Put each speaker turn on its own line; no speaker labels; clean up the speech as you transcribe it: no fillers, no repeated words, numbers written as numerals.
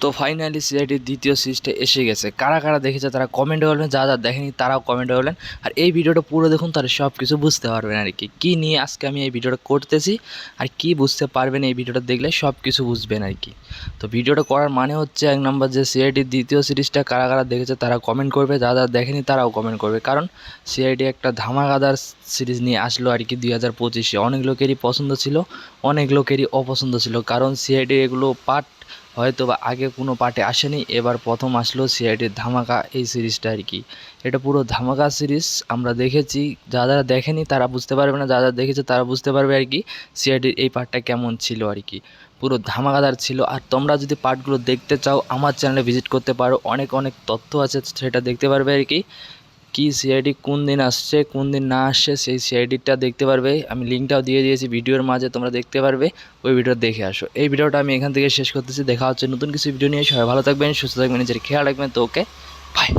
তো ফাইনালি সিআইডির দ্বিতীয় সিরিজটা এসে গেছে। কারা কারা দেখেছে তারা কমেন্টে বলবেন, যারা দেখেনি তারাও কমেন্টে বলবেন। আর এই ভিডিওটা পুরো দেখুন, তারা সব কিছু বুঝতে পারবেন আর কি কী নিয়ে আজকে আমি এই ভিডিওটা করতেছি আর কি বুঝতে পারবেন এই ভিডিওটা দেখলে সব কিছু বুঝবেন আর কি। তো ভিডিওটা করার মানে হচ্ছে, এক নম্বর যে সিআইডির দ্বিতীয় সিরিজটা কারা কারা দেখেছে তারা কমেন্ট করবে, যারা যারা দেখেনি তারাও কমেন্ট করবে। কারণ সিআইডি একটা ধামাকাদার সিরিজ নিয়ে আসলো আর কি 2025-এ। অনেক লোকেরই পছন্দ ছিল, অনেক লোকেরই অপছন্দ ছিল, কারণ সিআইডি এগুলো পার্ট হয়তো বা আগে কোনো পার্টে আসেনি, এবার প্রথম আসলো সিআইডির ধামাকা এই সিরিজটা আর কি। এটা পুরো ধামাকা সিরিজ আমরা দেখেছি, যারা যারা দেখেনি তারা বুঝতে পারবে না, যারা যারা দেখেছে তারা বুঝতে পারবে আর কি সিআইডির এই পার্টটা কেমন ছিল আর কি। পুরো ধামাকাদার ছিল। আর তোমরা যদি পার্টগুলো দেখতে চাও আমার চ্যানেলে ভিজিট করতে পারো, অনেক অনেক তথ্য আছে, সেটা দেখতে পারবে আর কি সিআইডি কোন দিন আসছে কোন দিন না আসছে সেই সিআইডিটা দেখতে পারবে। আমি লিঙ্কটাও দিয়ে দিয়েছি ভিডিওর মাঝে, তোমরা দেখতে পারবে, ওই ভিডিও দেখে আসো। এই ভিডিওটা আমি এখান থেকে শেষ করতেছি। দেখা হচ্ছে নতুন কিছু ভিডিও নিয়ে। সবাই ভালো থাকবেন, সুস্থ থাকবেন, নিজের খেয়াল রাখবেন। তো ওকে, বাই।